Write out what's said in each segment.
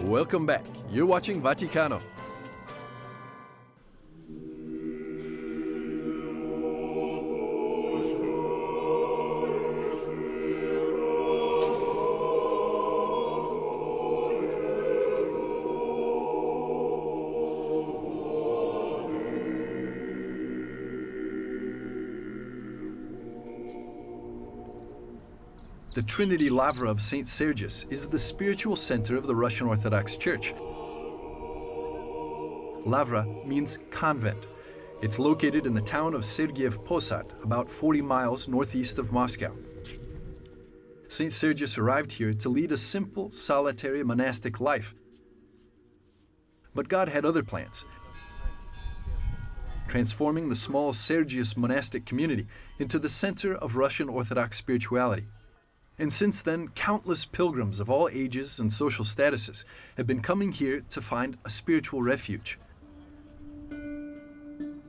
Welcome back. You're watching Vaticano. The Trinity Lavra of St. Sergius is the spiritual center of the Russian Orthodox Church. Lavra means convent. It's located in the town of Sergiev Posad, about 40 miles northeast of Moscow. St. Sergius arrived here to lead a simple, solitary monastic life. But God had other plans, transforming the small Sergius monastic community into the center of Russian Orthodox spirituality. And since then, countless pilgrims of all ages and social statuses have been coming here to find a spiritual refuge.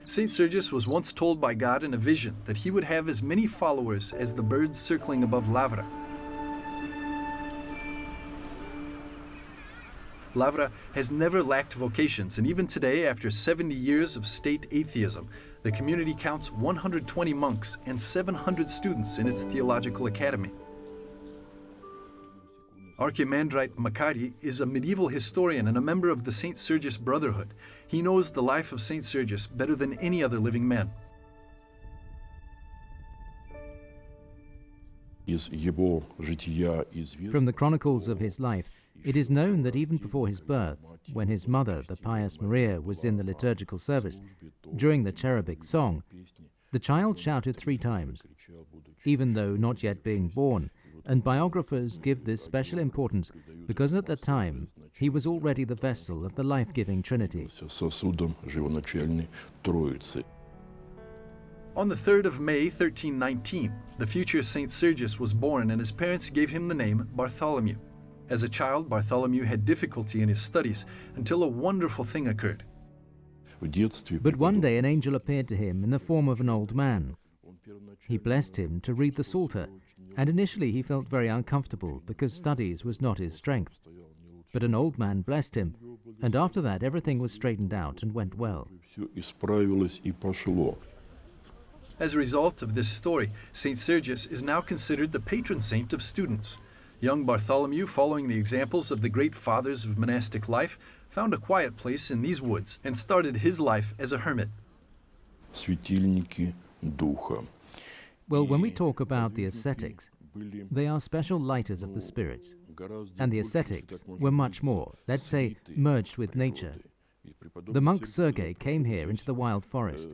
St. Sergius was once told by God in a vision that he would have as many followers as the birds circling above Lavra. Lavra has never lacked vocations, and even today, after 70 years of state atheism, the community counts 120 monks and 700 students in its theological academy. Archimandrite Makary is a medieval historian and a member of the St. Sergius Brotherhood. He knows the life of St. Sergius better than any other living man. From the chronicles of his life, it is known that even before his birth, when his mother, the pious Maria, was in the liturgical service, during the cherubic song, the child shouted 3 times, even though not yet being born, and biographers give this special importance because at the time he was already the vessel of the life-giving Trinity. On the 3rd of May, 1319, the future St. Sergius was born and his parents gave him the name Bartholomew. As a child, Bartholomew had difficulty in his studies until a wonderful thing occurred. But one day an angel appeared to him in the form of an old man. He blessed him to read the Psalter, and initially he felt very uncomfortable because studies was not his strength. But an old man blessed him, and after that everything was straightened out and went well. As a result of this story, St. Sergius is now considered the patron saint of students. Young Bartholomew, following the examples of the great fathers of monastic life, found a quiet place in these woods and started his life as a hermit. Well, when we talk about the ascetics, they are special lighters of the spirits. And the ascetics were much more, let's say, merged with nature. The monk Sergei came here into the wild forest.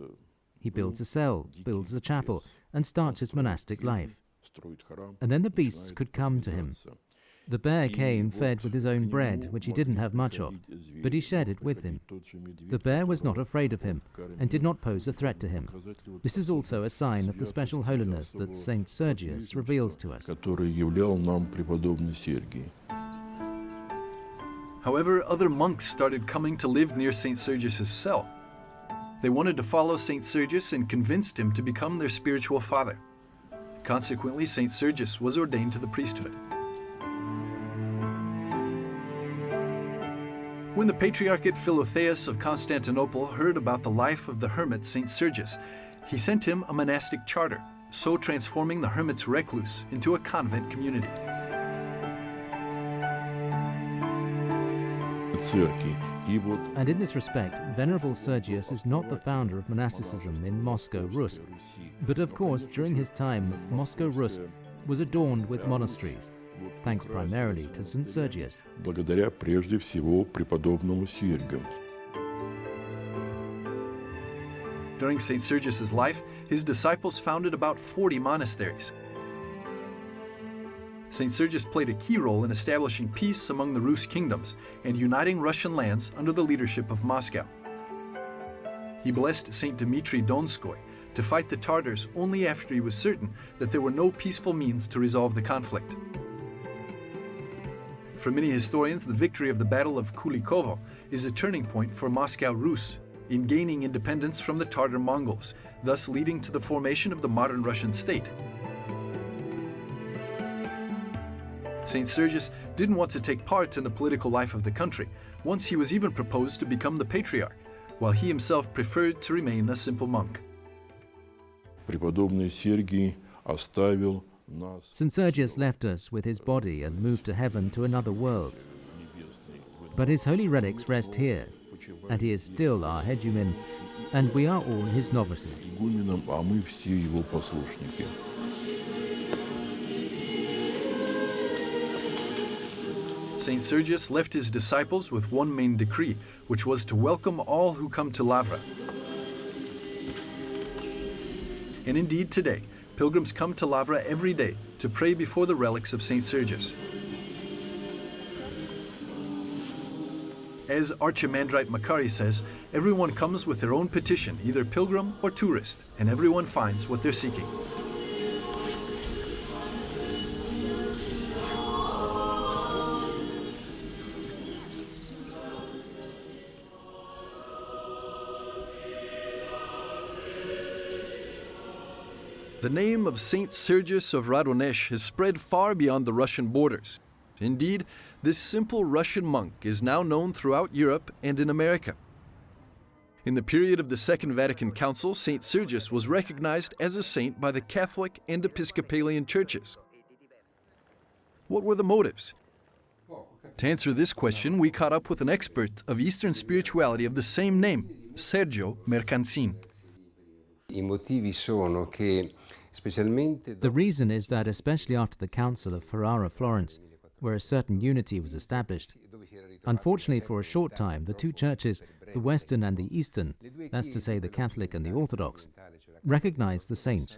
He builds a cell, builds a chapel, and starts his monastic life. And then the beasts could come to him. The bear came fed with his own bread, which he didn't have much of, but he shared it with him. The bear was not afraid of him, and did not pose a threat to him. This is also a sign of the special holiness that St. Sergius reveals to us. However, other monks started coming to live near St. Sergius's cell. They wanted to follow St. Sergius and convinced him to become their spiritual father. Consequently, St. Sergius was ordained to the priesthood. When the Patriarchate Philotheus of Constantinople heard about the life of the hermit St. Sergius, he sent him a monastic charter, so transforming the hermit's recluse into a convent community. And in this respect, Venerable Sergius is not the founder of monasticism in Moscow, Rus, but of course, during his time, Moscow, Rus was adorned with monasteries, thanks primarily to St. Sergius. Благодаря прежде всего преподобному Сергию. During St. Sergius's life, his disciples founded about 40 monasteries. St. Sergius played a key role in establishing peace among the Rus kingdoms and uniting Russian lands under the leadership of Moscow. He blessed St. Dmitry Donskoy to fight the Tatars only after he was certain that there were no peaceful means to resolve the conflict. For many historians, the victory of the Battle of Kulikovo is a turning point for Moscow Rus in gaining independence from the Tatar Mongols, thus leading to the formation of the modern Russian state. St. Sergius didn't want to take part in the political life of the country. Once he was even proposed to become the patriarch, while he himself preferred to remain a simple monk. Преподобный Сергий оставил нас. St. Sergius left us with his body and moved to heaven to another world. But his holy relics rest here, and he is still our hegumen, and we are all his novices. Игуменом, а мы все его послушники. St. Sergius left his disciples with one main decree, which was to welcome all who come to Lavra. And indeed today, pilgrims come to Lavra every day to pray before the relics of St. Sergius. As Archimandrite Makari says, everyone comes with their own petition, either pilgrim or tourist, and everyone finds what they're seeking. The name of Saint Sergius of Radonesh has spread far beyond the Russian borders. Indeed, this simple Russian monk is now known throughout Europe and in America. In the period of the Second Vatican Council, Saint Sergius was recognized as a saint by the Catholic and Episcopalian churches. What were the motives? To answer this question, we caught up with an expert of Eastern spirituality of the same name, Sergio Mercanzin. I motivi sono che, specialmente The reason is that, especially after the Council of Ferrara-Florence, where a certain unity was established, unfortunately for a short time, the two churches, the Western and the Eastern, that's to say the Catholic and the Orthodox, recognized the saints.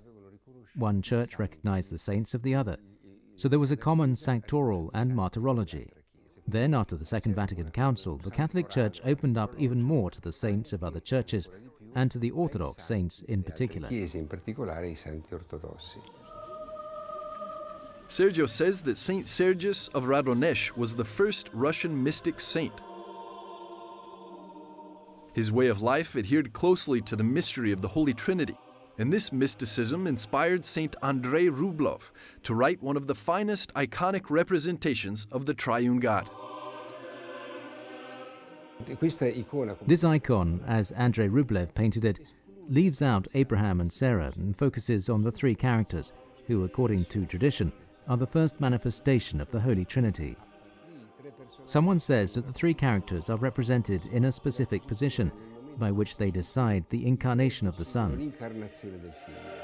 One church recognized the saints of the other. So there was a common sanctoral and martyrology. Then, after the Second Vatican Council, the Catholic Church opened up even more to the saints of other churches and to the Orthodox saints in particular. chiese, in particolare i santi ortodossi. Sergio says that Saint Sergius of Radonesh was the first Russian mystic saint. His way of life adhered closely to the mystery of the Holy Trinity, and this mysticism inspired Saint Andrei Rublev to write one of the finest iconic representations of the triune God. This icon, as Andrei Rublev painted it, leaves out Abraham and Sarah and focuses on the three characters, who, according to tradition, are the first manifestation of the Holy Trinity. Someone says that the three characters are represented in a specific position, by which they decide the incarnation of the Son. L'incarnazione del Figlio.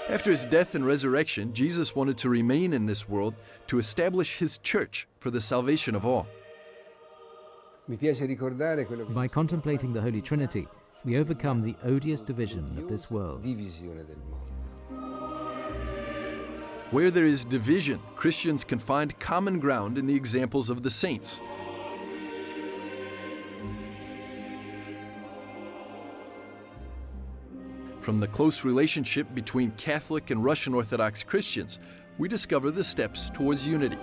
After his death and resurrection, Jesus wanted to remain in this world to establish his church for the salvation of all. Mi piace ricordare quello che By contemplating the Holy Trinity, we overcome the odious division of this world. divisione del mondo. Where there is division, Christians can find common ground in the examples of the saints. From the close relationship between Catholic and Russian Orthodox Christians, we discover the steps towards unity.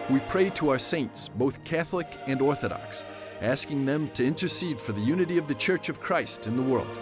We pray to our saints, both Catholic and Orthodox, asking them to intercede for the unity of the Church of Christ in the world.